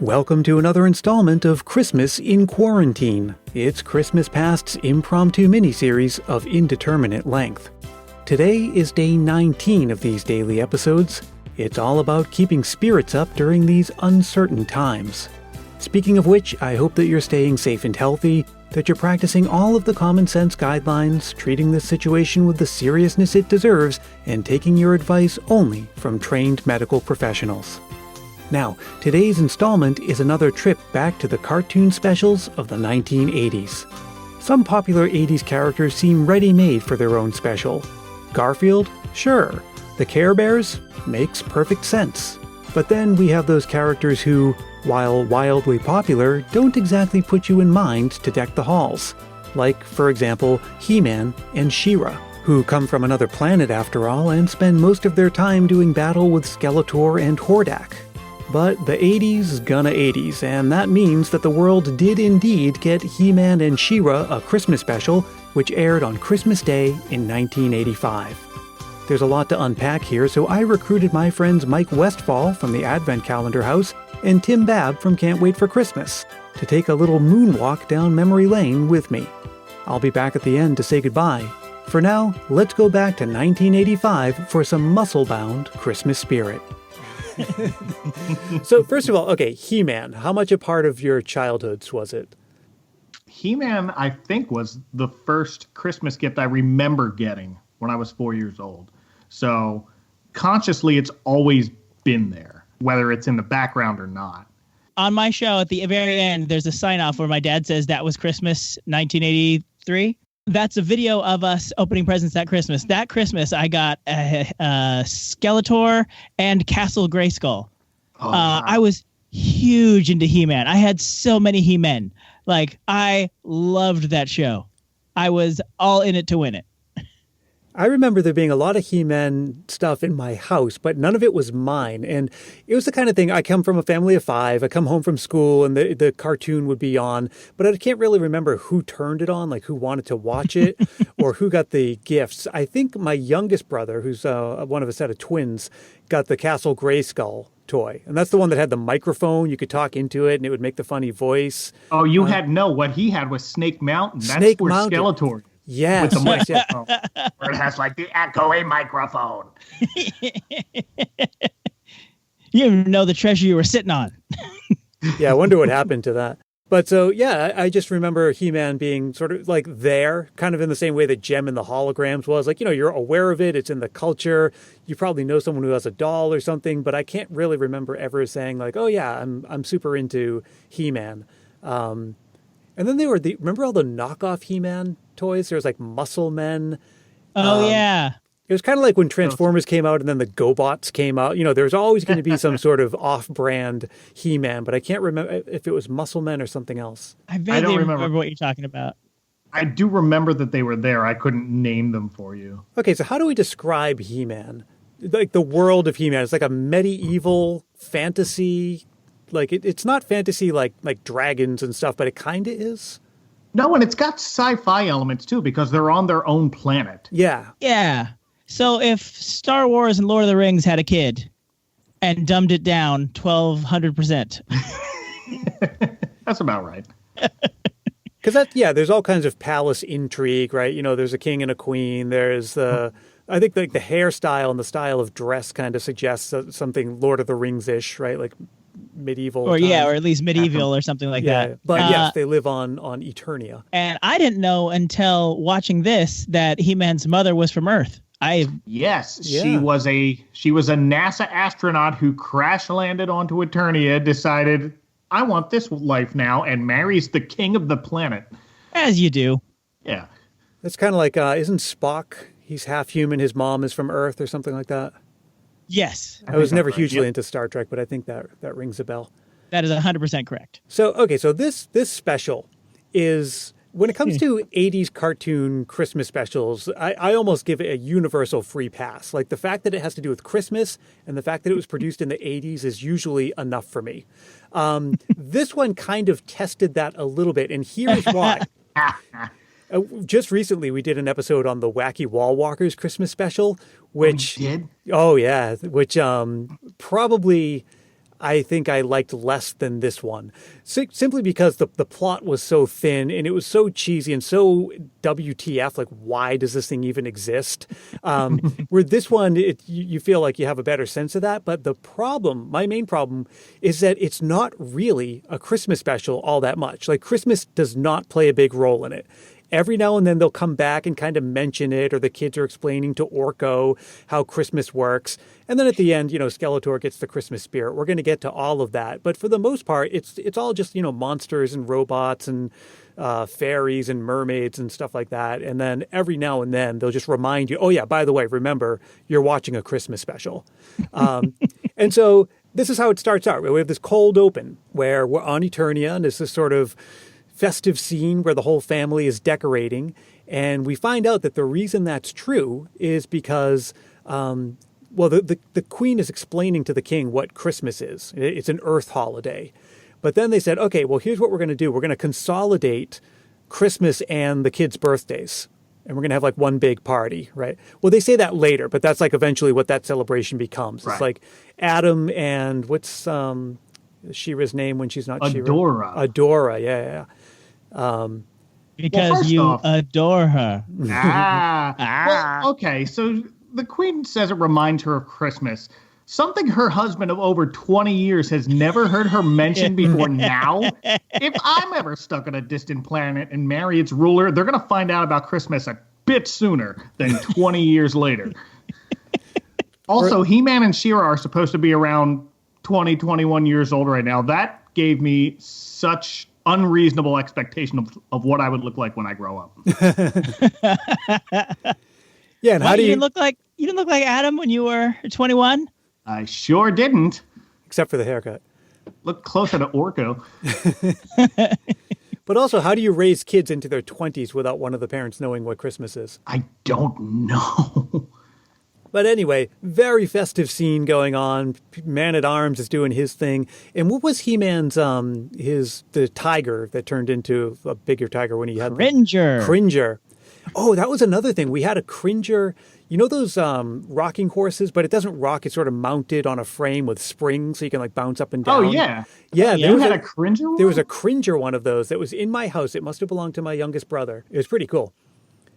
Welcome to another installment of Christmas in Quarantine. It's Christmas Past's impromptu miniseries of indeterminate length. Today is day 19 of these daily episodes. It's all about keeping spirits up during these uncertain times. Speaking of which, I hope that you're staying safe and healthy, that you're practicing all of the common sense guidelines, treating this situation with the seriousness it deserves, and taking your advice only from trained medical professionals. Now, today's installment is another trip back to the cartoon specials of the 1980s. Some popular 80s characters seem ready-made for their own special. Garfield? Sure. The Care Bears? Makes perfect sense. But then we have those characters who, while wildly popular, don't exactly put you in mind to deck the halls. Like, for example, He-Man and She-Ra, who come from another planet after all and spend most of their time doing battle with Skeletor and Hordak. But the 80s gonna 80s, and that means that the world did indeed get He-Man and She-Ra a Christmas special, which aired on Christmas Day in 1985. There's a lot to unpack here, so I recruited my friends Mike Westfall from the Advent Calendar House and Tim Babb from Can't Wait for Christmas to take a little moonwalk down memory lane with me. I'll be back at the end to say goodbye. For now, let's go back to 1985 for some muscle-bound Christmas spirit. So first of all, okay, He-Man, how much a part of your childhoods was it? He-Man, I think, was the first Christmas gift I remember getting when I was 4 years old. So consciously, it's always been there, whether it's in the background or not. On my show, at the very end, there's a sign-off where my dad says that was Christmas 1983. That's a video of us opening presents that Christmas. That Christmas, I got a Skeletor and Castle Grayskull. Oh, wow. I was huge into He-Man. I had so many He-Men. Like, I loved that show. I was all in it to win it. I remember there being a lot of He-Man stuff in my house, but none of it was mine. And it was the kind of thing, I come from a family of five. I come home from school and the cartoon would be on, but I can't really remember who turned it on, like who wanted to watch it or who got the gifts. I think my youngest brother, who's one of a set of twins, got the Castle Grayskull toy. And that's the one that had the microphone. You could talk into it and it would make the funny voice. Oh, you what he had was Snake Mountain. That's Snake where Mountain. Skeletor. Yes. With the microphone. Where it has like the echoing microphone. You didn't even know the treasure you were sitting on. Yeah, I wonder what happened to that. But so, yeah, I just remember He-Man being sort of like there, kind of in the same way that Gem in the Holograms was. Like, you know, you're aware of it. It's in the culture. You probably know someone who has a doll or something, but I can't really remember ever saying like, oh, yeah, I'm super into He-Man. And then remember all the knockoff He-Man toys? There was like Muscle Men. Oh, yeah. It was kind of like when Transformers came out and then the GoBots came out. You know, there's always going to be some sort of off-brand He-Man, but I can't remember if it was Muscle Men or something else. I vaguely remember what you're talking about. I do remember that they were there. I couldn't name them for you. Okay, so how do we describe He-Man? Like the world of He-Man. It's like a medieval fantasy. Like it's not fantasy like dragons and stuff, but it kind of is. No, and it's got sci-fi elements too because they're on their own planet. Yeah. Yeah. So if Star Wars and Lord of the Rings had a kid and dumbed it down 1,200%. That's about right. Because there's all kinds of palace intrigue, right? You know, there's a king and a queen. There's I think like the hairstyle and the style of dress kind of suggests something Lord of the Rings-ish, right? Like medieval. Or at least medieval or something like that. But yes, they live on Eternia. And I didn't know until watching this that He-Man's mother was from Earth. Yes, yeah. She was a NASA astronaut who crash landed onto Eternia, decided I want this life now, and marries the king of the planet. As you do. Yeah. It's kind of like isn't Spock? He's half human. His mom is from Earth or something like that. Yes. I was never hugely into Star Trek, but I think that rings a bell. That is 100% correct. So, okay, so this special is, when it comes to 80s cartoon Christmas specials, I almost give it a universal free pass. Like the fact that it has to do with Christmas and the fact that it was produced in the 80s is usually enough for me. This one kind of tested that a little bit, and here's why. Just recently, we did an episode on the Wacky Wall Walkers Christmas special, which did? Oh yeah, which probably I think I liked less than this one, simply because the plot was so thin and it was so cheesy and so WTF. Like, why does this thing even exist? Where this one, you feel like you have a better sense of that. But my main problem, is that it's not really a Christmas special all that much. Like, Christmas does not play a big role in it. Every now and then they'll come back and kind of mention it, or the kids are explaining to Orko how Christmas works. And then at the end, Skeletor gets the Christmas spirit. We're going to get to all of that. But for the most part, it's all just, monsters and robots and fairies and mermaids and stuff like that. And then every now and then they'll just remind you, oh, yeah, by the way, remember, you're watching a Christmas special. And so this is how it starts out. We have this cold open where we're on Eternia, and it's this sort of festive scene where the whole family is decorating. And we find out that the reason that's true is because, the queen is explaining to the king what Christmas is. It's an Earth holiday. But then they said, okay, well, here's what we're going to do. We're going to consolidate Christmas and the kids' birthdays. And we're going to have like one big party, right? Well, they say that later, but that's like eventually what that celebration becomes. Right. It's like Adam and what's She-Ra's name when she's not She-Ra? Adora, yeah. Because you adore her. Well, okay, so the queen says it reminds her of Christmas. Something her husband of over 20 years has never heard her mention before now. If I'm ever stuck on a distant planet and marry its ruler, they're going to find out about Christmas a bit sooner than 20 years later. Also, He-Man and She-Ra are supposed to be around 20, 21 years old right now. That gave me such unreasonable expectation of what I would look like when I grow up. Yeah, and how do you didn't look like Adam when you were 21? I sure didn't. Except for the haircut. Look closer to Orko. But also, how do you raise kids into their 20s without one of the parents knowing what Christmas is? I don't know. But anyway, very festive scene going on. Man-at-Arms is doing his thing. And what was He-Man's, the tiger that turned into a bigger tiger when he had... Cringer. Oh, that was another thing. We had a Cringer. You know those rocking horses, but it doesn't rock. It's sort of mounted on a frame with springs so you can like bounce up and down. Oh, yeah. Yeah. You had a Cringer one? There was a Cringer one of those that was in my house. It must have belonged to my youngest brother. It was pretty cool.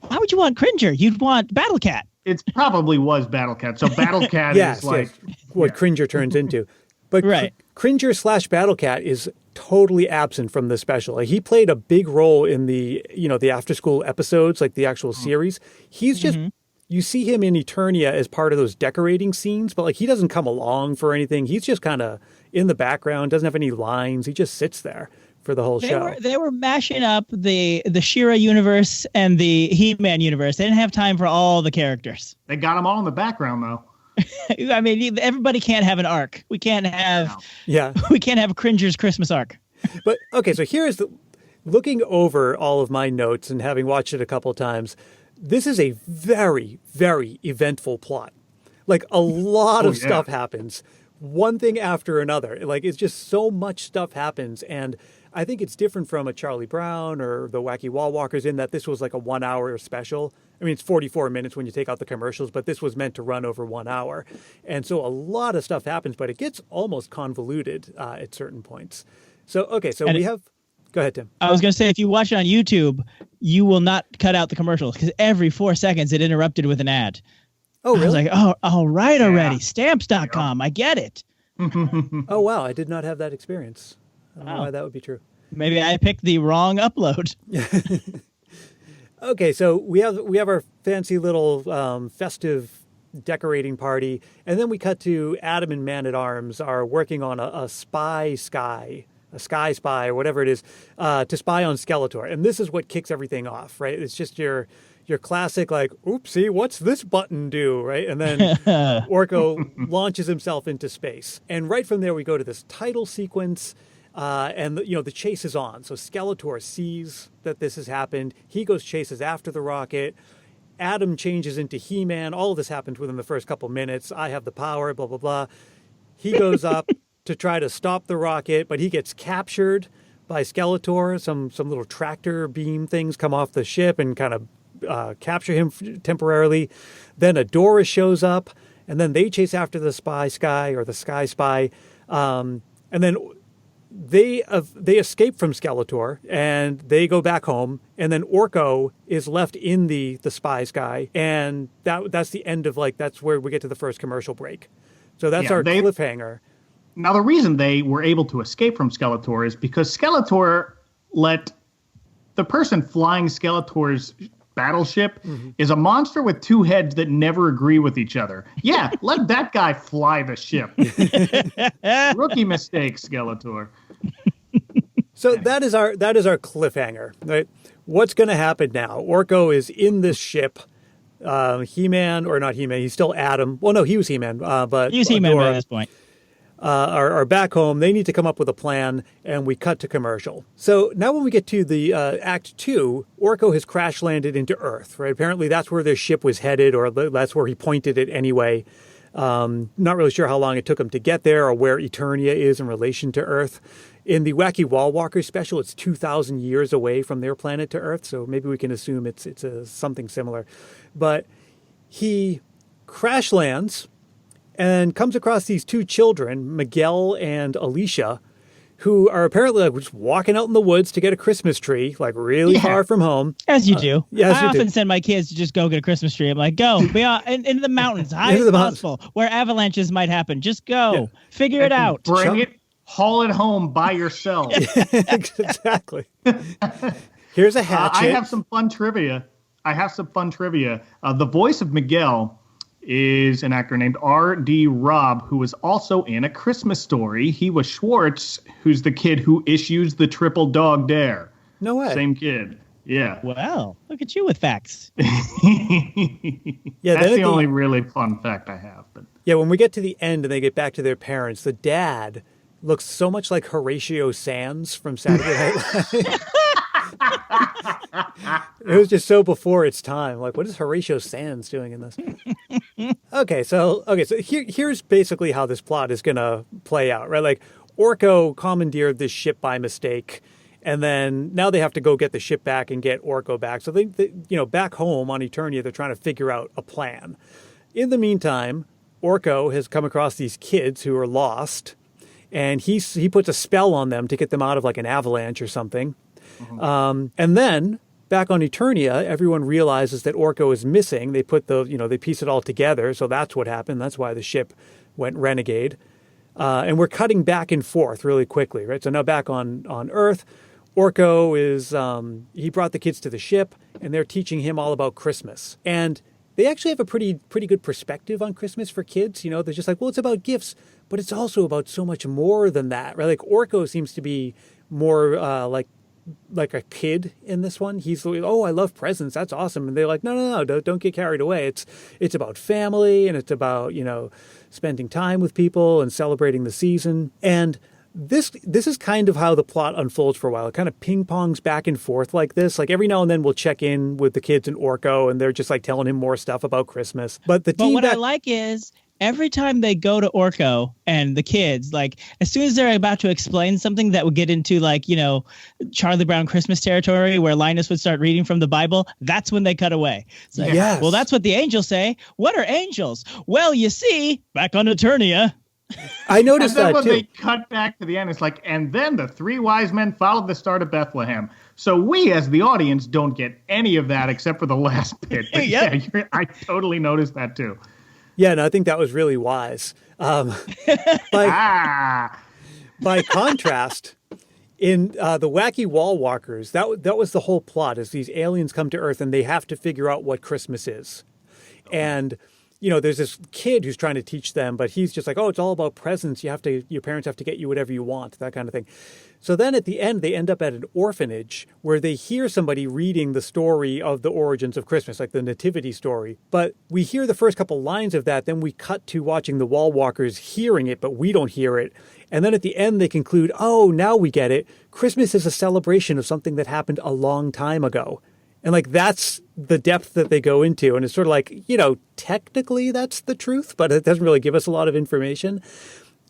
Why would you want Cringer? You'd want Battle Cat. It probably was Battle Cat. So Battle Cat is like... Yes, what Cringer turns into. But right. Cringer / Battle Cat is totally absent from the special. Like, he played a big role in the after school episodes, like the actual series. He's just... You see him in Eternia as part of those decorating scenes, but like he doesn't come along for anything. He's just kind of in the background, doesn't have any lines. He just sits there for the whole show. They were mashing up the She-Ra universe and the He-Man universe. They didn't have time for all the characters. They got them all in the background, though. I mean, everybody can't have an arc. We can't have we can't have Cringer's Christmas arc. But okay, so here's looking over all of my notes and having watched it a couple of times. This is a very, very eventful plot. Like, a lot of stuff happens. One thing after another. Like, it's just so much stuff happens. And I think it's different from a Charlie Brown or the Wacky Wall Walkers in that this was like a 1 hour special. I mean, it's 44 minutes when you take out the commercials, but this was meant to run over 1 hour. And so a lot of stuff happens, but it gets almost convoluted at certain points. So, okay, so we have... Go ahead, Tim. I was going to say, if you watch it on YouTube, you will not cut out the commercials because every 4 seconds it interrupted with an ad. Oh, really? I was like, oh, all right already. Stamps.com. I get it. Oh, wow. I did not have that experience. I don't know why that would be true. Maybe I picked the wrong upload. Okay, so we have our fancy little festive decorating party, and then we cut to Adam and Man-at-Arms are working on a sky spy, or whatever it is, to spy on Skeletor. And this is what kicks everything off, right? It's just your classic, like, oopsie, what's this button do, right? And then Orko launches himself into space. And right from there, we go to this title sequence, and the chase is on. So Skeletor sees that this has happened. He chases after the rocket. Adam changes into He-Man. All of this happens within the first couple minutes. I have the power, blah, blah, blah. He goes up to try to stop the rocket, but he gets captured by Skeletor. Some little tractor beam things come off the ship and kind of capture him temporarily. Then Adora shows up, and then they chase after the Sky or the Sky Spy, and then they escape from Skeletor and they go back home, and then Orko is left in the Sky, and that's the end of that's where we get to the first commercial break. So that's our cliffhanger. Now, the reason they were able to escape from Skeletor is because Skeletor let the person flying Skeletor's battleship is a monster with two heads that never agree with each other. Yeah, let that guy fly the ship. Rookie mistake, Skeletor. So that is our cliffhanger, right? What's going to happen now? Orko is in this ship. He-Man, or not He-Man, he's still Adam. Well, no, he was He-Man, but he was He-Man at this point. Are back home. They need to come up with a plan, and we cut to commercial. So now when we get to the Act 2, Orko has crash landed into Earth, right? Apparently that's where their ship was headed, or that's where he pointed it anyway. Not really sure how long it took him to get there or where Eternia is in relation to Earth. In the Wacky Wall Walkers special, it's 2,000 years away from their planet to Earth, so maybe we can assume it's something similar. But he crash lands and comes across these two children, Miguel and Alicia, who are apparently just walking out in the woods to get a Christmas tree, really far from home. As you do. Yes, I often send my kids to just go get a Christmas tree. I'm like, go into the mountains, high as possible, where avalanches might happen. Just go. Yeah. Figure it out. Bring it. Haul it home by yourself. Exactly. Here's a hatchet. I have some fun trivia. The voice of Miguel is an actor named R.D. Robb, who was also in A Christmas Story. He was Schwartz, who's the kid who issues the triple dog dare. No way. Same kid. Yeah. Wow. Look at you with facts. Yeah, that's the only really fun fact I have. But yeah, when we get to the end and they get back to their parents, the dad looks so much like Horatio Sands from Saturday Night Live. It was just so before its time. What is Horatio Sands doing in this? Okay, so here's basically how this plot is going to play out, right? Orko commandeered this ship by mistake, and then now they have to go get the ship back and get Orko back. So they back home on Eternia, they're trying to figure out a plan. In the meantime, Orko has come across these kids who are lost, and he puts a spell on them to get them out of an avalanche or something. And then back on Eternia, everyone realizes that Orko is missing. They put they piece it all together. So that's what happened. That's why the ship went renegade. And we're cutting back and forth really quickly, right? So now back on Earth, Orko is, he brought the kids to the ship, and they're teaching him all about Christmas. And they actually have a pretty good perspective on Christmas for kids. They're just well, it's about gifts, but it's also about so much more than that, right? Orko seems to be more like a kid in this one. He's I love presents. That's awesome. And they're no, don't get carried away. It's about family, and it's about, spending time with people and celebrating the season. And this is kind of how the plot unfolds for a while. It kind of ping-pongs back and forth like this. Every now and then we'll check in with the kids and Orko, and they're just telling him more stuff about Christmas. But what I like is every time they go to Orko and the kids, as soon as they're about to explain something that would get into Charlie Brown Christmas territory where Linus would start reading from the Bible, that's when they cut away. It's yes. Well, that's what the angels say. What are angels? Well, you see, back on Eternia. I noticed that when too. They cut back to the end, it's and then the three wise men followed the star to Bethlehem. So we, as the audience, don't get any of that except for the last bit. But Yep. Yeah, I totally noticed that too. Yeah, no, I think that was really wise. By contrast, in the Wacky Wall Walkers, that was the whole plot, is these aliens come to Earth and they have to figure out what Christmas is. And there's this kid who's trying to teach them, but he's just it's all about presents. Your parents have to get you whatever you want, that kind of thing. So then at the end, they end up at an orphanage where they hear somebody reading the story of the origins of Christmas, the nativity story. But we hear the first couple lines of that. Then we cut to watching the Wall Walkers hearing it, but we don't hear it. And then at the end, they conclude, oh, now we get it. Christmas is a celebration of something that happened a long time ago. And that's the depth that they go into. And it's sort of technically that's the truth, but it doesn't really give us a lot of information.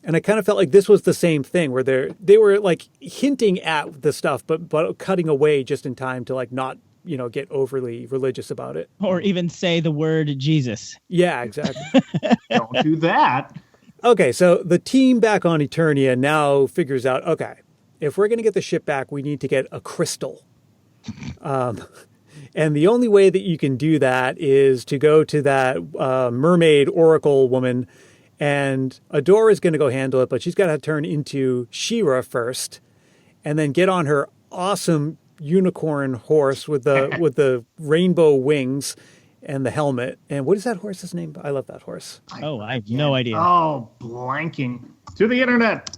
And I kind of felt like this was the same thing where they were hinting at the stuff, but cutting away just in time to not get overly religious about it. Or even say the word Jesus. Yeah, exactly. Don't do that. Okay, so the team back on Eternia now figures out, okay, if we're going to get the ship back, we need to get a crystal. And the only way that you can do that is to go to that mermaid oracle woman, and Adora is going to go handle it, but she's got to turn into She-Ra first, and then get on her awesome unicorn horse with the rainbow wings and the helmet. And what is that horse's name? I love that horse. I have no idea. Oh, blanking. To the internet.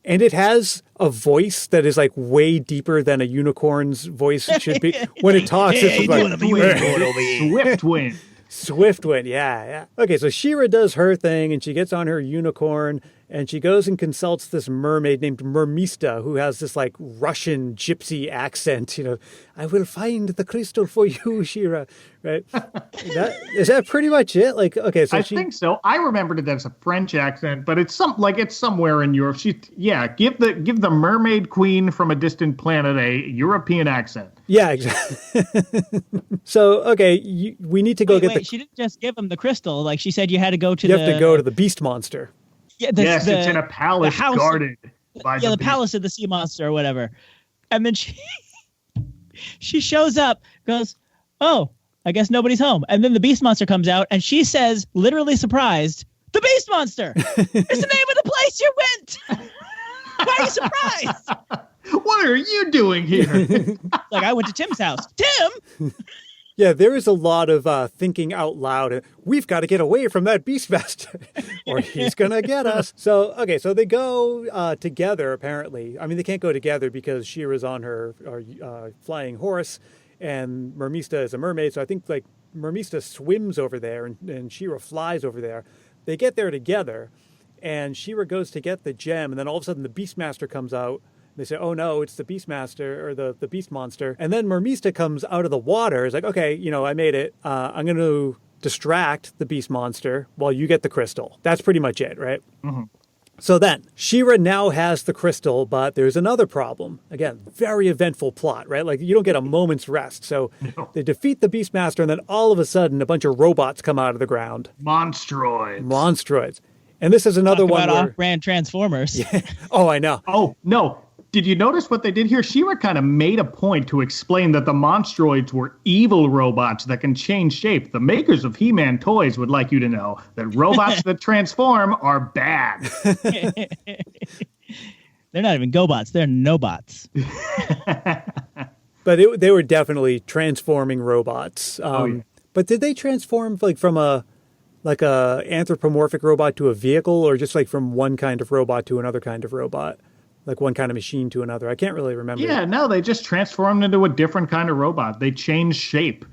And it has a voice that is like way deeper than a unicorn's voice should be. When it talks, it's like Swiftwind. Swiftwind, yeah. Okay, so She-Ra does her thing, and she gets on her unicorn, and she goes and consults this mermaid named Mermista, who has this like Russian gypsy accent. I will find the crystal for you, She-Ra. Right? Is that pretty much it? Like, okay, so I think so. I remembered it as a French accent, but it's somewhere in Europe. Give the mermaid queen from a distant planet a European accent. Yeah, exactly. So, okay, we need to go get the... She didn't just give him the crystal. Like, she said you had to go to You have to go to the beast monster. Yeah, it's in a palace guarded by the palace of the sea monster or whatever. And then she shows up, goes, oh, I guess nobody's home. And then the beast monster comes out, and she says, literally surprised, the beast monster! It's the name of the place you went! Why are you surprised? What are you doing here? Like, I went to Tim's house. Tim? Yeah, there is a lot of thinking out loud. We've got to get away from that Beastmaster or he's going to get us. So, okay, so they go together, apparently. I mean, they can't go together because She-Ra's on her flying horse and Mermista is a mermaid. So I think, like, Mermista swims over there and She-Ra flies over there. They get there together and She-Ra goes to get the gem. And then all of a sudden the Beastmaster comes out. They say, oh, no, it's the Beastmaster or the Beast Monster. And then Mermista comes out of the water. It's like, okay, I made it. I'm going to distract the Beast Monster while you get the crystal. That's pretty much it, right? Mm-hmm. So then, She-Ra now has the crystal, but there's another problem. Again, very eventful plot, right? Like, you don't get a moment's rest. So They defeat the Beastmaster, and then all of a sudden, a bunch of robots come out of the ground. Monstroids. And this is another one where... off-brand Transformers. Yeah. Oh, I know. Oh, no. Did you notice what they did here? She-Ra kind of made a point to explain that the Monstroids were evil robots that can change shape. The makers of He-Man toys would like you to know that robots that transform are bad. They're not even GoBots. They're no-bots. But they were definitely transforming robots. Yeah. But did they transform like from a anthropomorphic robot to a vehicle, or just like from one kind of robot to another kind of robot? Like one kind of machine to another. I can't really remember. Yeah, no, they just transformed into a different kind of robot. They changed shape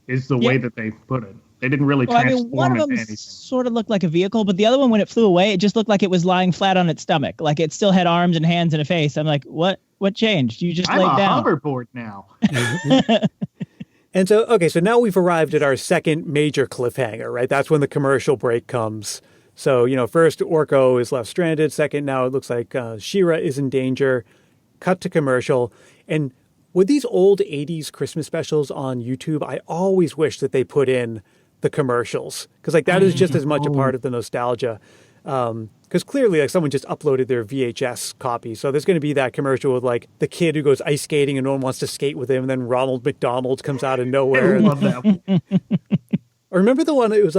is the way that they put it. They didn't really transform one of them into anything. Sort of looked like a vehicle, but the other one, when it flew away, it just looked like it was lying flat on its stomach. Like it still had arms and hands and a face. I'm like, what changed? You just laid down. I'm a hoverboard now. And so, okay, so now we've arrived at our second major cliffhanger, right? That's when the commercial break comes. So, first Orko is left stranded. Second, now it looks like She-Ra is in danger. Cut to commercial. And with these old 80s Christmas specials on YouTube, I always wish that they put in the commercials. Because that is just as much a part of the nostalgia. Because clearly, like, someone just uploaded their VHS copy. So there's going to be that commercial with, like, the kid who goes ice skating and no one wants to skate with him. And then Ronald McDonald comes out of nowhere. I love that. Or remember the one, it was...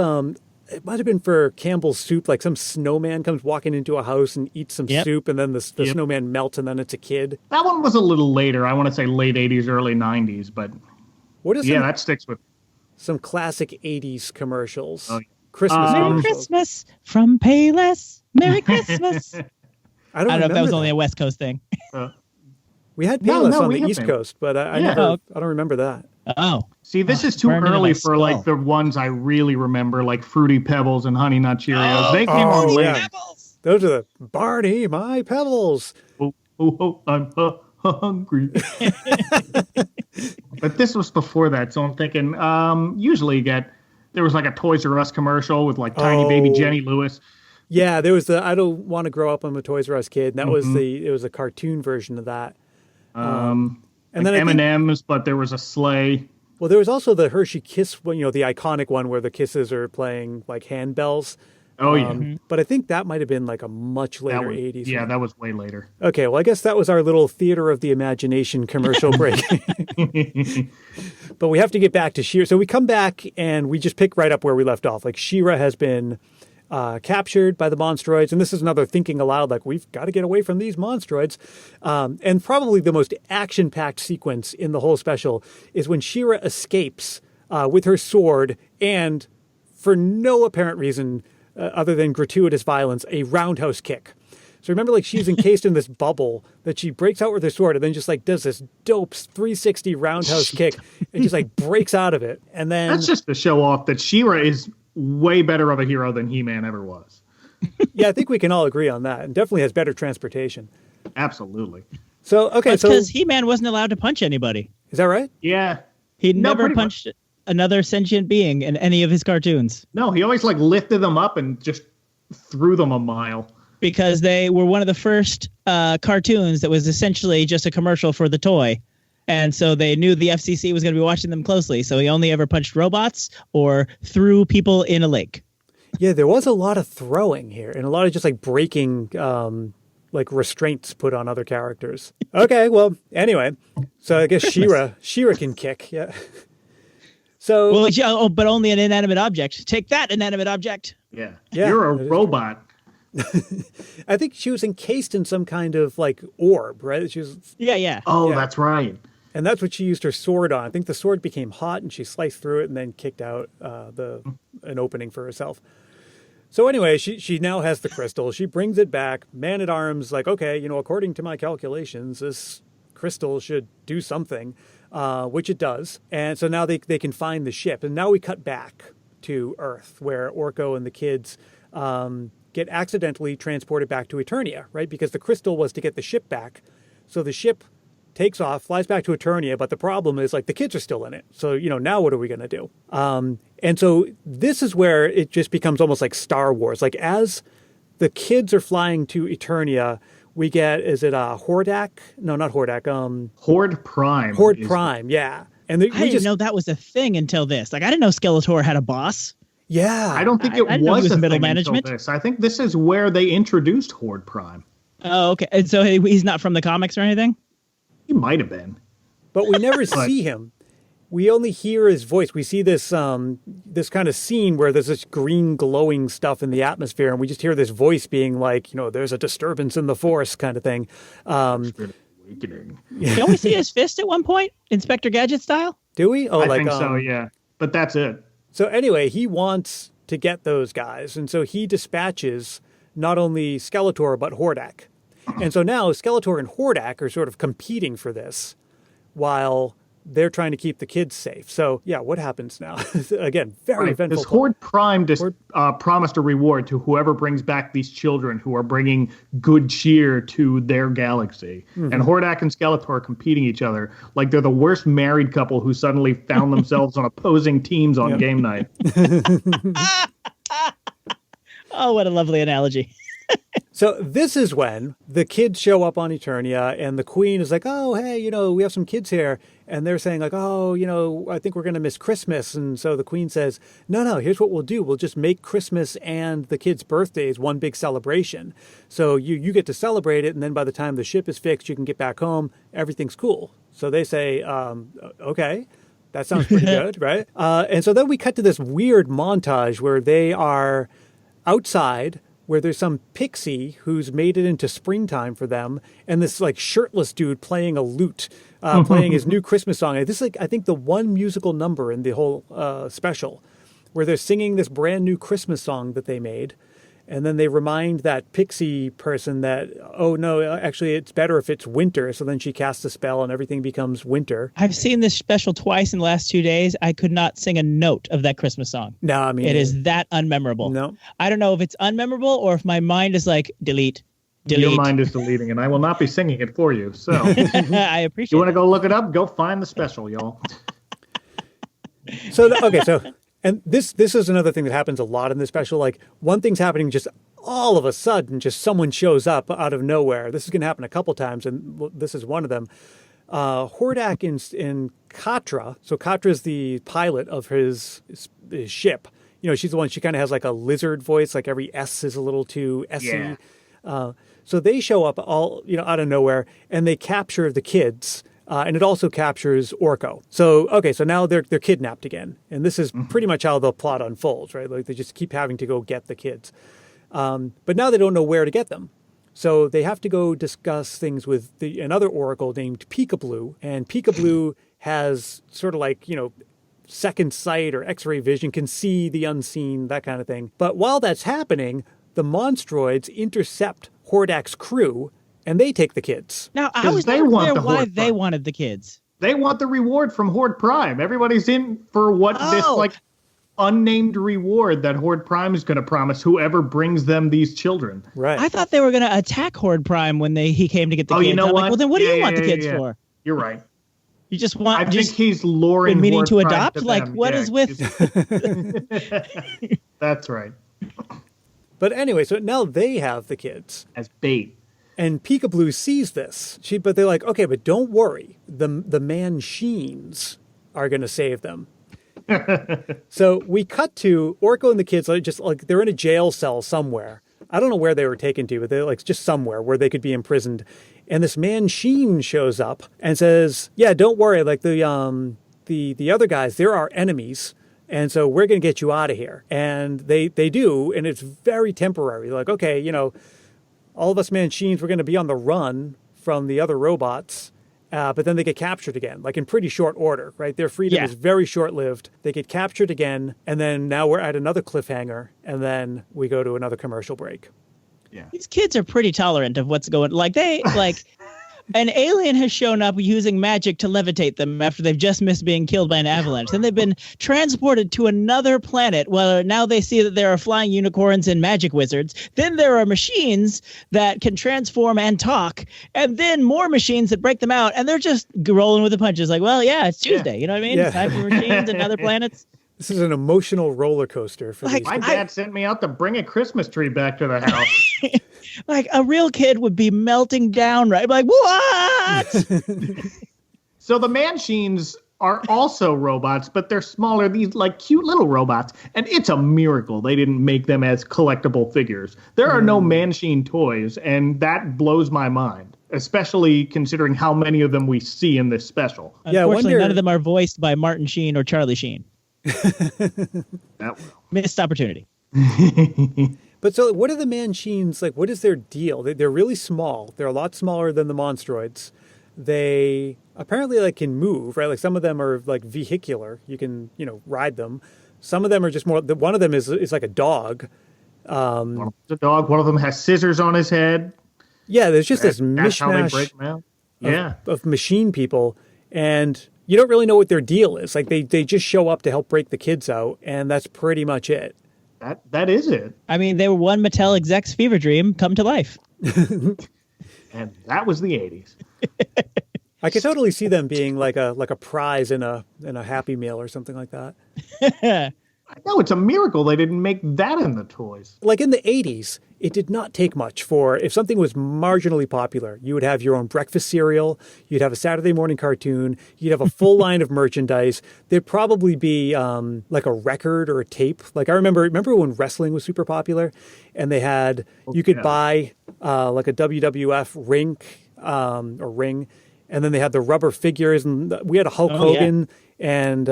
it might have been for Campbell's Soup, like some snowman comes walking into a house and eats some soup, and then the snowman melts, and then it's a kid. That one was a little later. I want to say late 80s, early 90s, but that sticks with some classic 80s commercials. Oh, yeah. Christmas Merry commercials. Christmas from Payless. Merry Christmas. I don't know if that was only a West Coast thing. We had Payless on the East Coast, but I don't remember that. Oh. See, this is too early for like the ones I really remember, like Fruity Pebbles and Honey Nut Cheerios. They came on later. Those are the Barney, my Pebbles. Oh, I'm hungry. But this was before that, so I'm thinking usually there was like a Toys R Us commercial with like tiny baby Jenny Lewis. Yeah, there was the I don't want to grow up, I'm a Toys R Us kid. And that was it was a cartoon version of that. And like then M&M's, but there was a sleigh. Well, there was also the Hershey Kiss one, the iconic one where the kisses are playing like handbells. Oh, yeah. But I think that might have been like a much later 80s. Yeah, one. that was way later. Okay, well, I guess that was our little theater of the imagination commercial break. But we have to get back to She-Ra. So we come back and we just pick right up where we left off. Like She-Ra has been captured by the Monstroids. And this is another thinking aloud, like we've got to get away from these Monstroids. And probably the most action-packed sequence in the whole special is when She-Ra escapes with her sword and, for no apparent reason other than gratuitous violence, a roundhouse kick. So remember, like, she's encased in this bubble that she breaks out with her sword and then just like does this dope 360 roundhouse kick and just like breaks out of it. And then that's just to show off that She-Ra is way better of a hero than He-Man ever was. Yeah, I think we can all agree on that, and definitely has better transportation. Absolutely. So okay, that's because He-Man wasn't allowed to punch anybody. Is that right? Yeah. He never punched another sentient being in any of his cartoons. No, he always like lifted them up and just threw them a mile. Because they were one of the first cartoons that was essentially just a commercial for the toy. And so they knew the FCC was going to be watching them closely. So he only ever punched robots or threw people in a lake. Yeah, there was a lot of throwing here and a lot of just like breaking like restraints put on other characters. Okay, well, anyway. So I guess She-Ra can kick. Yeah. So, well, yeah, but only an inanimate object. Take that, inanimate object. Yeah. You're a robot. I think she was encased in some kind of like orb, right? She was. Yeah. Oh, yeah. That's right. And that's what she used her sword on. I think the sword became hot and she sliced through it and then kicked out an opening for herself. So anyway, she now has the crystal. She brings it back. Man-at-Arms, like, okay, according to my calculations, this crystal should do something. Which it does. And so now they can find the ship. And now we cut back to Earth, where Orko and the kids get accidentally transported back to Eternia, right? Because the crystal was to get the ship back. So the ship takes off, flies back to Eternia, but the problem is, like, the kids are still in it. So, now what are we going to do? And so this is where it just becomes almost like Star Wars. Like, as the kids are flying to Eternia, we get, is it Hordak? No, not Hordak. Horde Prime. Horde Prime, yeah. And I didn't know that was a thing until this. Like, I didn't know Skeletor had a boss. Yeah. I don't think it was a middle thing management. Until this. I think this is where they introduced Horde Prime. Oh, okay. And so he's not from the comics or anything? He might have been. But we never see him. We only hear his voice. We see this this kind of scene where there's this green glowing stuff in the atmosphere, and we just hear this voice being like, there's a disturbance in the force kind of thing. Awakening. Don't we see his fist at one point, Inspector Gadget style? Do we? Oh, I think so, yeah. But that's it. So anyway, he wants to get those guys, and so he dispatches not only Skeletor but Hordak. And so now Skeletor and Hordak are sort of competing for this while they're trying to keep the kids safe. So, yeah, what happens now? Again, very eventful. This Horde Prime promised a reward to whoever brings back these children who are bringing good cheer to their galaxy. Mm-hmm. And Hordak and Skeletor are competing each other like they're the worst married couple who suddenly found themselves on opposing teams on game night. Oh, what a lovely analogy. So this is when the kids show up on Eternia and the queen is like, oh, hey, we have some kids here. And they're saying like, oh, I think we're going to miss Christmas. And so the queen says, no, here's what we'll do. We'll just make Christmas and the kids' birthdays one big celebration. So you get to celebrate it. And then by the time the ship is fixed, you can get back home. Everything's cool. So they say, okay, that sounds pretty good, right? And so then we cut to this weird montage where they are outside, where there's some pixie who's made it into springtime for them, and this like shirtless dude playing a lute, playing his new Christmas song. And this is like, I think, the one musical number in the whole special where they're singing this brand new Christmas song that they made. And then they remind that pixie person that, oh, no, actually, it's better if it's winter. So then she casts a spell and everything becomes winter. I've seen this special twice in the last 2 days. I could not sing a note of that Christmas song. No, I mean, it is that unmemorable. No, I don't know if it's unmemorable or if my mind is like, delete. Your mind is deleting, and I will not be singing it for you. So I appreciate it. You want to go look it up? Go find the special, y'all. So and this is another thing that happens a lot in this special. Like, one thing's happening just all of a sudden, just someone shows up out of nowhere. This is going to happen a couple times, and this is one of them. Hordak and Katra. So Katra's the pilot of his ship. You know, she's the one, she kind of has like a lizard voice, like every S is a little too S-y. Yeah. So they show up all, you know, out of nowhere, and they capture the kids. And it also captures Orko. So, okay, so now they're kidnapped again. And this is pretty much how the plot unfolds, right? Like they just keep having to go get the kids. But now they don't know where to get them. So they have to go discuss things with another oracle named Peekaboo. And Peekaboo has sort of like, you know, second sight or X-ray vision, can see the unseen, that kind of thing. But while that's happening, the Monstroids intercept Hordak's crew, and they take the kids. Now, I was never clear why they wanted the kids. They want the reward from Horde Prime. Everybody's in for what this like unnamed reward that Horde Prime is going to promise whoever brings them these children. Right. I thought they were going to attack Horde Prime when he came to get the kids. You know I'm what? like, well, then what do you want the kids for? You're right. You just want. I think he's luring meaning Horde to Prime adopt. To like, them. what is with? That's right. But anyway, so now they have the kids as bait. And Peekaboo sees this. But they're like, okay, but don't worry. The Mancheens are going to save them. So we cut to Orko and the kids, just like they're in a jail cell somewhere. I don't know where they were taken to, but they're like just somewhere where they could be imprisoned. And this Mancheen shows up and says, yeah, don't worry. Like the other guys, they're our enemies. And so we're going to get you out of here. And they do. And it's very temporary. Like, okay, you know, all of us Mancheens, we're going to be on the run from the other robots, but then they get captured again, like in pretty short order, right? Their freedom is very short-lived. They get captured again, and then now we're at another cliffhanger, and then we go to another commercial break. Yeah, these kids are pretty tolerant of what's going. Like an alien has shown up using magic to levitate them after they've just missed being killed by an avalanche. Then they've been transported to another planet where now they see that there are flying unicorns and magic wizards. Then there are machines that can transform and talk. And then more machines that break them out. And they're just rolling with the punches like, well, yeah, it's Tuesday. You know what I mean? Yeah. It's time for machines and other planets. This is an emotional roller coaster for these My people. dad sent me out to bring a Christmas tree back to the house. Like a real kid would be melting down, right? Like, what? So the Mancheens are also robots, but they're smaller, these like cute little robots. And it's a miracle they didn't make them as collectible figures. There are no Mancheen toys, and that blows my mind, especially considering how many of them we see in this special. Unfortunately, none of them are voiced by Martin Sheen or Charlie Sheen. Missed opportunity. But so what are the Mancheens, like, what is their deal? They're really small. They're a lot smaller than the Monstroids. They apparently like can move, right? Like some of them are like vehicular. You can, you know, ride them. Some of them are just more, one of them is like a dog. One of them's a dog. One of them has scissors on his head. Yeah, there's just this That's how they mishmash break them out. of machine people. And you don't really know what their deal is. Like they just show up to help break the kids out, and that's pretty much it. That is it. I mean, they were one Mattel exec's fever dream come to life. And that was the 80s. I could totally see them being like a prize in a Happy Meal or something like that. No, it's a miracle they didn't make that in the toys. Like in the 80s, it did not take much for, if something was marginally popular, you would have your own breakfast cereal, you'd have a Saturday morning cartoon, you'd have a full line of merchandise. There'd probably be like a record or a tape. Like I remember when wrestling was super popular, and they had, you could buy like a WWF rink or ring, and then they had the rubber figures, and we had a Hulk Hogan. Yeah. And,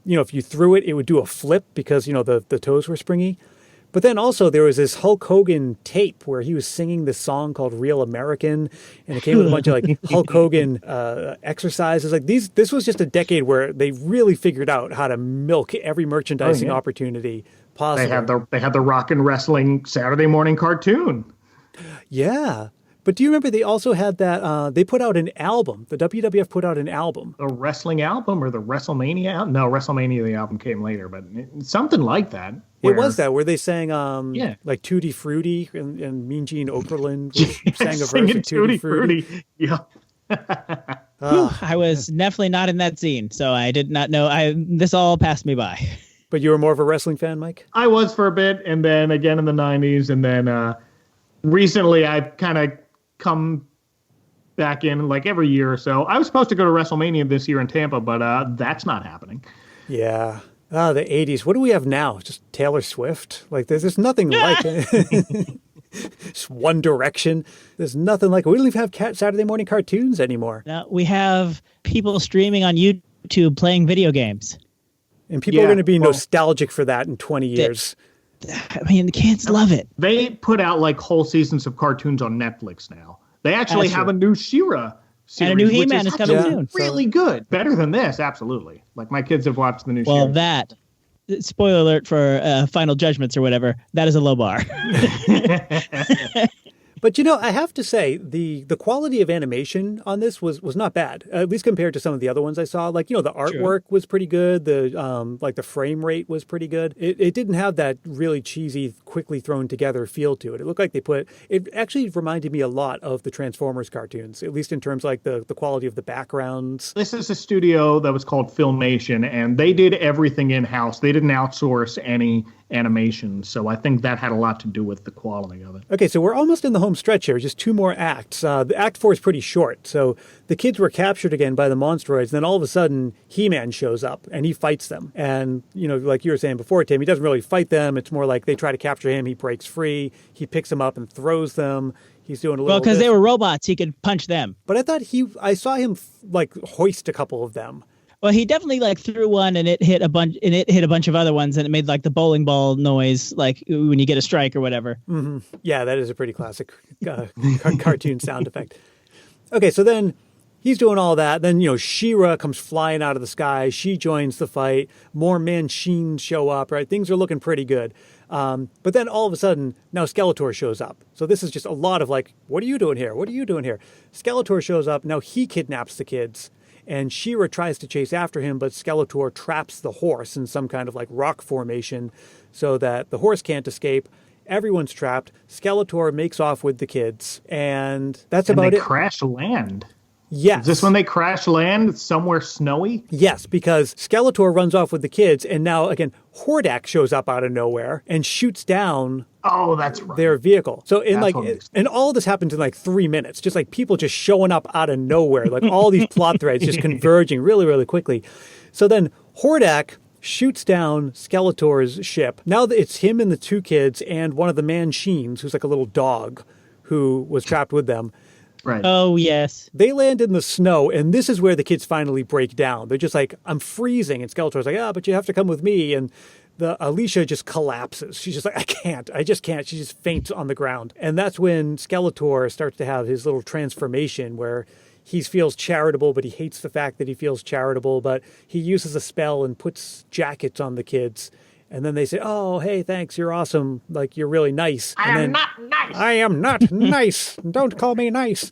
you know, if you threw it, it would do a flip because, you know, the toes were springy. But then also there was this Hulk Hogan tape where he was singing this song called Real American. And it came with a bunch of like Hulk Hogan exercises. Like this was just a decade where they really figured out how to milk every merchandising opportunity possible. They had the rock and wrestling Saturday morning cartoon. Yeah. But do you remember they also had that, they put out an album. The WWF put out an album. The wrestling album or the WrestleMania album? No, WrestleMania, the album came later, but something like that. It was that, where they sang like Tutti Frutti and Mean Gene Okerlund sang a verse of Tutti Frutti. Yeah. I was definitely not in that scene, so I did not know. This all passed me by. But you were more of a wrestling fan, Mike? I was for a bit, and then again in the 90s, and then recently I've kind of come back in like every year or so. I was supposed to go to WrestleMania this year in Tampa, but that's not happening. Yeah. Ah, the 80s. What do we have now? Just Taylor Swift? Like, there's nothing like it. Just One Direction. There's nothing like it. We don't even have Saturday morning cartoons anymore. Now we have people streaming on YouTube playing video games. And people are going to be nostalgic for that in 20 years. I mean, the kids love it. They put out like whole seasons of cartoons on Netflix now. They actually have a new She-Ra series. And a new He-Man is coming soon. Really good. Better than this, absolutely. Like my kids have watched the new Well, She-Ra. that, spoiler alert for Final Judgments or whatever, that is a low bar. But, I have to say, the quality of animation on this was not bad, at least compared to some of the other ones I saw. Like, the artwork was pretty good. The frame rate was pretty good. It didn't have that really cheesy, quickly thrown together feel to it. It looked like it actually reminded me a lot of the Transformers cartoons, at least in terms like the quality of the backgrounds. This is a studio that was called Filmation, and they did everything in-house. They didn't outsource any animation, so I think that had a lot to do with the quality of it. Okay, so we're almost in the home stretch here, just 2 more acts. The Act 4 is pretty short, so the kids were captured again by the Monstroids, and then all of a sudden, He-Man shows up, and he fights them. And, like you were saying before, Tim, he doesn't really fight them. It's more like they try to capture him, he breaks free, he picks them up and throws them. He's doing a little. Well, because they were robots, he could punch them. But I thought I saw him hoist a couple of them. Well, he definitely threw one and it hit a bunch of other ones and it made like the bowling ball noise, like when you get a strike or whatever. Mm-hmm. Yeah, that is a pretty classic cartoon sound effect. Okay, so then he's doing all that. Then, She-Ra comes flying out of the sky. She joins the fight. More machines show up, right? Things are looking pretty good. But then all of a sudden, now Skeletor shows up. So this is just a lot of like, what are you doing here? What are you doing here? Skeletor shows up. Now he kidnaps the kids. And She-Ra tries to chase after him, but Skeletor traps the horse in some kind of like rock formation so that the horse can't escape. Everyone's trapped. Skeletor makes off with the kids. And that's about it. They crash land. Yes. Is this when they crash land somewhere snowy? Yes, because Skeletor runs off with the kids, and now, again, Hordak shows up out of nowhere and shoots down that's right. their vehicle. So, and all this happens in like 3 minutes, just like people just showing up out of nowhere, like all these plot threads just converging really, really quickly. So then Hordak shoots down Skeletor's ship. Now it's him and the 2 kids and one of the Manchines, who's like a little dog who was trapped with them. Right. Oh, yes. They land in the snow, and this is where the kids finally break down. They're just like, I'm freezing. And Skeletor's like, but you have to come with me. And Alicia just collapses. She's just like, I just can't. She just faints on the ground. And that's when Skeletor starts to have his little transformation where he feels charitable, but he hates the fact that he feels charitable. But he uses a spell and puts jackets on the kids. And then they say, oh, hey, thanks, you're awesome. Like, you're really nice. I am not nice. I am not nice. Don't call me nice.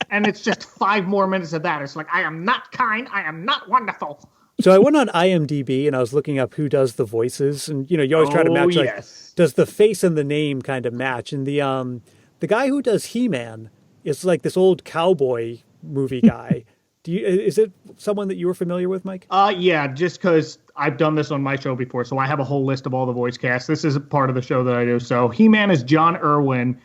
And it's just 5 more minutes of that. It's like, I am not kind. I am not wonderful. So I went on IMDb and I was looking up who does the voices. And, you always try to match, does the face and the name kind of match? And the guy who does He-Man is like this old cowboy movie guy. Is it someone that you were familiar with, Mike? Yeah, just because I've done this on my show before, so I have a whole list of all the voice casts. This is a part of the show that I do. So He-Man is John Irwin.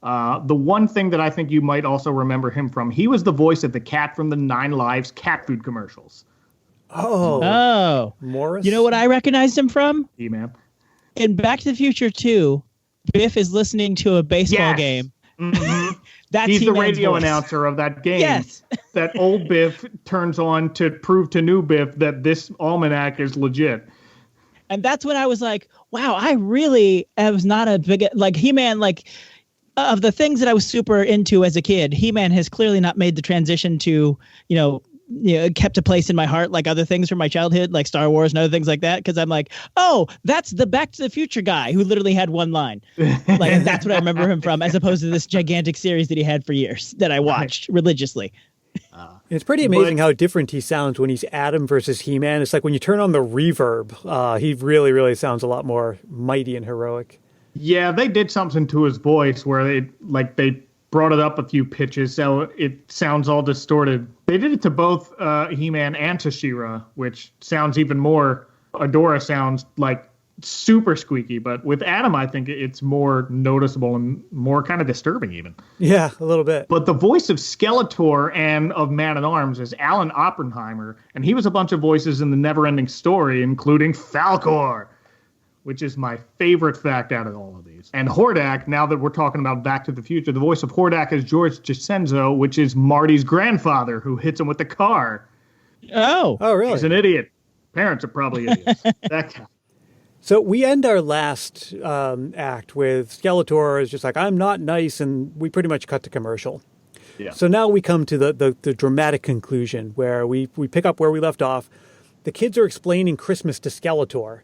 The one thing that I think you might also remember him from, he was the voice of the cat from the 9 Lives cat food commercials. Oh. Morris? You know what I recognized him from? He-Man. In Back to the Future 2, Biff is listening to a baseball game. Mm-hmm. He's the radio announcer of that game. Yes. That old Biff turns on to prove to new Biff that this almanac is legit. And that's when I was like, wow, I really was not a big, like He-Man, like of the things that I was super into as a kid, He-Man has clearly not made the transition to, kept a place in my heart like other things from my childhood, like Star Wars and other things like that. Because I'm like, oh, that's the Back to the Future guy who literally had one line. Like that's what I remember him from, as opposed to this gigantic series that he had for years that I watched religiously. It's pretty amazing how different he sounds when he's Adam versus He-Man. It's like when you turn on the reverb, he really, really sounds a lot more mighty and heroic. Yeah, they did something to his voice where they brought it up a few pitches, so it sounds all distorted. They did it to both He-Man and to She-Ra, which sounds even more. Adora sounds like super squeaky. But with Adam, I think it's more noticeable and more kind of disturbing even. Yeah, a little bit. But the voice of Skeletor and of Man-at-Arms is Alan Oppenheimer, and he was a bunch of voices in the Never-Ending Story, including Falkor, which is my favorite fact out of all of these. And Hordak, now that we're talking about Back to the Future, the voice of Hordak is George Giacenzo, which is Marty's grandfather who hits him with the car. Oh, really? He's an idiot. Parents are probably idiots. That guy. So we end our last act with Skeletor is just like, I'm not nice, and we pretty much cut to commercial. Yeah. So now we come to the dramatic conclusion where we pick up where we left off. The kids are explaining Christmas to Skeletor,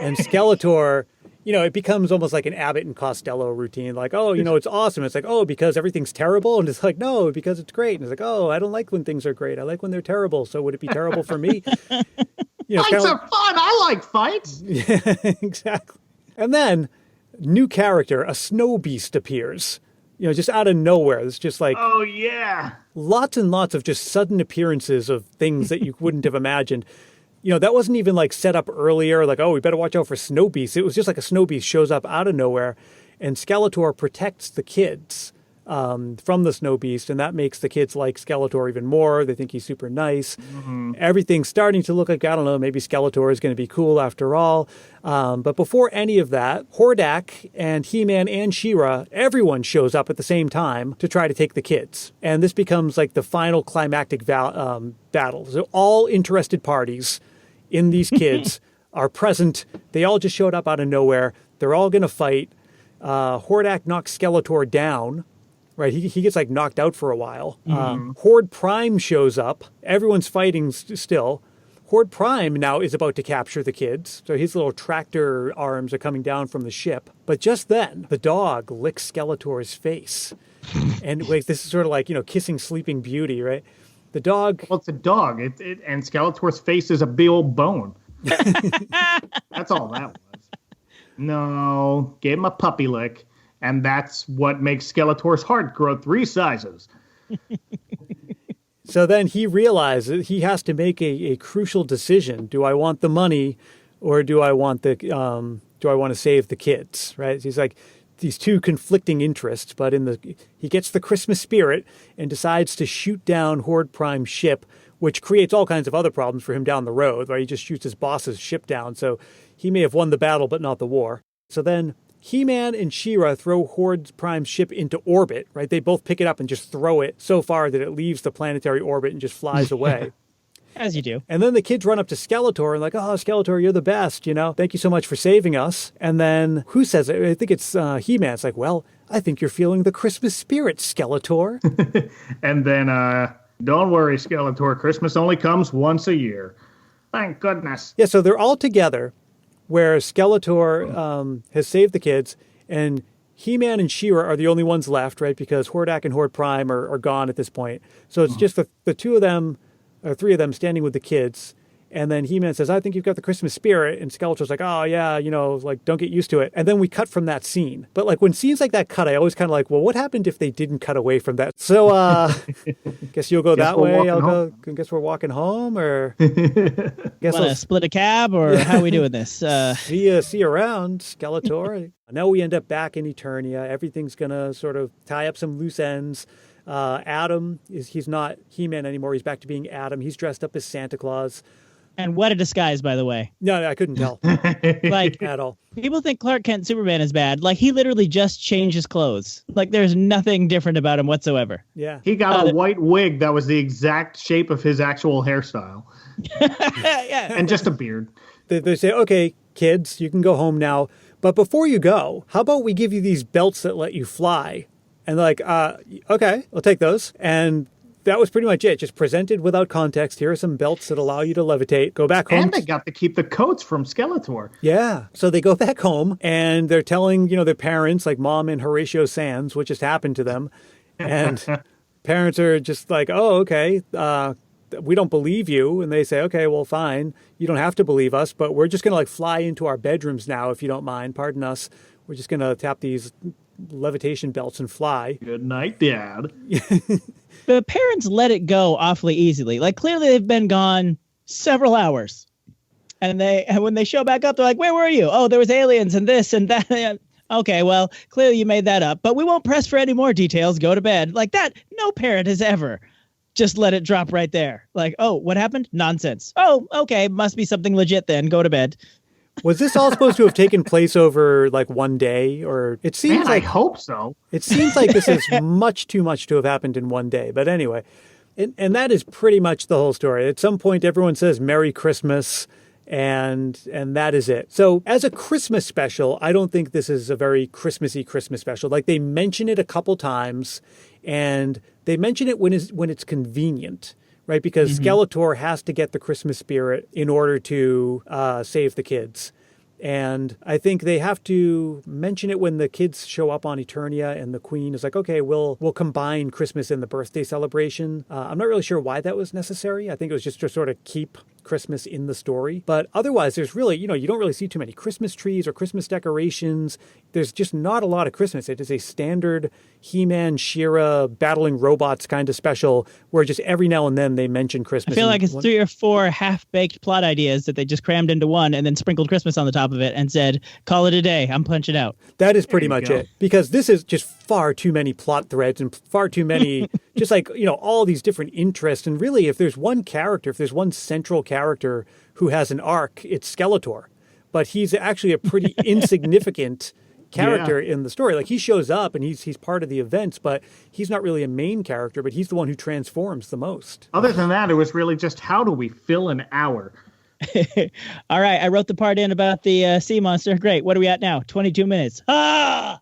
and Skeletor, it becomes almost like an Abbott and Costello routine. Like, oh, it's awesome. It's like, oh, because everything's terrible. And it's like, no, because it's great. And it's like, oh, I don't like when things are great. I like when they're terrible. So would it be terrible for me? Fights are fun. I like fights. Yeah, exactly. And then, new character, a snow beast appears. Just out of nowhere. It's just like, oh, yeah. Lots and lots of just sudden appearances of things that you wouldn't have imagined. That wasn't even like set up earlier, like, oh, we better watch out for snow beasts. It was just like a snow beast shows up out of nowhere, and Skeletor protects the kids from the snow beast, and that makes the kids like Skeletor even more. They think he's super nice. Mm-hmm. Everything's starting to look like, I don't know, maybe Skeletor is going to be cool after all. But before any of that, Hordak and He-Man and She-Ra, everyone shows up at the same time to try to take the kids. And this becomes like the final climactic battle. So all interested parties in these kids are present. They all just showed up out of nowhere. They're all going to fight. Hordak knocks Skeletor down. Right, he gets like knocked out for a while. Mm-hmm. Horde Prime shows up. Everyone's fighting still. Horde Prime now is about to capture the kids. So his little tractor arms are coming down from the ship. But just then, the dog licks Skeletor's face. And like this is sort of like, kissing Sleeping Beauty, right? The dog... Well, it's a dog. And Skeletor's face is a big old bone. That's all that was. No, gave him a puppy lick. And that's what makes Skeletor's heart grow 3 sizes. So then he realizes he has to make a crucial decision. Do I want the money, or do I want to save the kids? Right? He's like these two conflicting interests. But he gets the Christmas spirit and decides to shoot down Horde Prime's ship, which creates all kinds of other problems for him down the road. Right? He just shoots his boss's ship down, so he may have won the battle, but not the war. So then He-Man and She-Ra throw Horde Prime's ship into orbit, right? They both pick it up and just throw it so far that it leaves the planetary orbit and just flies away. As you do. And then the kids run up to Skeletor and like, oh, Skeletor, you're the best, Thank you so much for saving us. And then who says it? I think it's He-Man. It's like, well, I think you're feeling the Christmas spirit, Skeletor. And then, don't worry, Skeletor, Christmas only comes once a year. Thank goodness. Yeah, so they're all together, where Skeletor has saved the kids, and He-Man and She-Ra are the only ones left, right? Because Hordak and Horde Prime are gone at this point. So it's just the two of them, or 3 of them, standing with the kids. And then He-Man says, I think you've got the Christmas spirit. And Skeletor's like, oh, yeah, like, don't get used to it. And then we cut from that scene. But, like, when scenes like that cut, I always kind of like, well, what happened if they didn't cut away from that? So, guess you'll go that way. Guess we're walking home, or... Guess we'll split a cab, or how are we doing this? See you around, Skeletor. Now we end up back in Eternia. Everything's going to sort of tie up some loose ends. Adam, he's not He-Man anymore. He's back to being Adam. He's dressed up as Santa Claus. And what a disguise, by the way. No, I couldn't tell. Like, at all. People think Clark Kent Superman is bad. Like, he literally just changed his clothes. Like, there's nothing different about him whatsoever. Yeah. He got a white wig that was the exact shape of his actual hairstyle. Yeah. And just a beard. They say, okay, kids, you can go home now. But before you go, how about we give you these belts that let you fly? And they're like, okay, I'll take those. And that was pretty much it. Just presented without context. Here are some belts that allow you to levitate. Go back home. And they got to keep the coats from Skeletor. Yeah. So they go back home and they're telling, their parents, like Mom and Horatio Sands, what just happened to them. And parents are just like, oh, okay, we don't believe you. And they say, okay, well, fine. You don't have to believe us, but we're just going to like fly into our bedrooms now, if you don't mind. Pardon us. We're just going to tap these levitation belts and fly. Good night, Dad. The parents let it go awfully easily. Like, clearly they've been gone several hours. And when they show back up, they're like, where were you? Oh, there was aliens and this and that. Okay, well, clearly you made that up, but we won't press for any more details. Go to bed. Like that, no parent has ever just let it drop right there. Like, oh, what happened? Nonsense. Oh, okay, must be something legit then. Go to bed. Was this all supposed to have taken place over like one day? Or it seems I hope so. It seems like this is much too much to have happened in one day. But anyway, and that is pretty much the whole story. At some point, everyone says Merry Christmas. And that is it. So as a Christmas special, I don't think this is a very Christmassy Christmas special. Like they mention it a couple times, and they mention it when it's convenient, right? Because Skeletor has to get the Christmas spirit in order to save the kids. And I think they have to mention it when the kids show up on Eternia and the Queen is like, okay, we'll combine Christmas and the birthday celebration. I'm not really sure why that was necessary. I think it was just to sort of keep Christmas in the story. But otherwise, there's really, you don't really see too many Christmas trees or Christmas decorations. There's just not a lot of Christmas. It is a standard He-Man, She-Ra, battling robots kind of special where just every now and then they mention Christmas. I feel like it's 3 or 4 half-baked plot ideas that they just crammed into one and then sprinkled Christmas on the top of it and said, call it a day. I'm punching out. That is pretty much it. Because this is just far too many plot threads and far too many, just like, all these different interests. And really, if there's one central character who has an arc, it's Skeletor. But he's actually a pretty insignificant character in the story. Like he shows up and he's part of the events, but he's not really a main character, but he's the one who transforms the most. Other than that, it was really just how do we fill an hour? All right, I wrote the part in about the sea monster. Great. What are we at now? 22 minutes. Ah!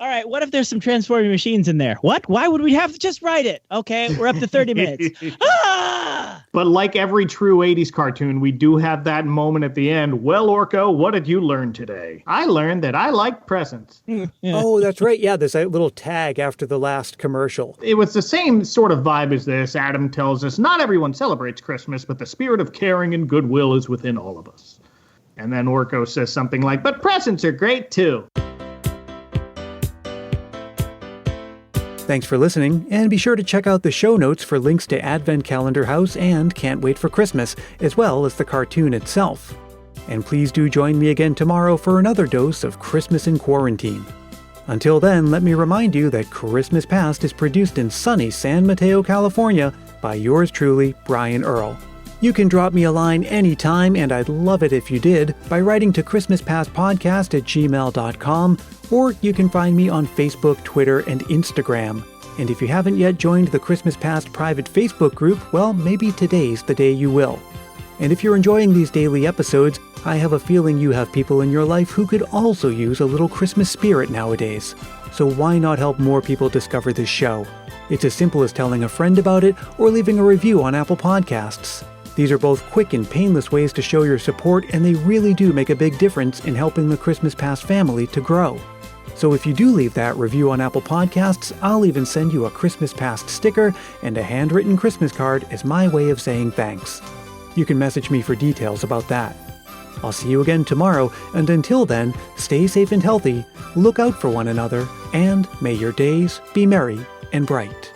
All right, what if there's some transforming machines in there? What? Why would we have to just write it? Okay, we're up to 30 minutes. Ah! But like every true 80s cartoon, we do have that moment at the end. Well, Orko, what did you learn today? I learned that I like presents. Yeah. Oh, that's right. Yeah, there's a little tag after the last commercial. It was the same sort of vibe as this. Adam tells us not everyone celebrates Christmas, but the spirit of caring and goodwill is within all of us. And then Orko says something like, but presents are great too. Thanks for listening, and be sure to check out the show notes for links to Advent Calendar House and Can't Wait for Christmas, as well as the cartoon itself. And please do join me again tomorrow for another dose of Christmas in Quarantine. Until then, let me remind you that Christmas Past is produced in sunny San Mateo, California by yours truly, Brian Earl. You can drop me a line anytime, and I'd love it if you did, by writing to christmaspastpodcast@gmail.com, or you can find me on Facebook, Twitter, and Instagram. And if you haven't yet joined the Christmas Past private Facebook group, well, maybe today's the day you will. And if you're enjoying these daily episodes, I have a feeling you have people in your life who could also use a little Christmas spirit nowadays. So why not help more people discover this show? It's as simple as telling a friend about it or leaving a review on Apple Podcasts. These are both quick and painless ways to show your support, and they really do make a big difference in helping the Christmas Past family to grow. So if you do leave that review on Apple Podcasts, I'll even send you a Christmas Past sticker and a handwritten Christmas card as my way of saying thanks. You can message me for details about that. I'll see you again tomorrow, and until then, stay safe and healthy, look out for one another, and may your days be merry and bright.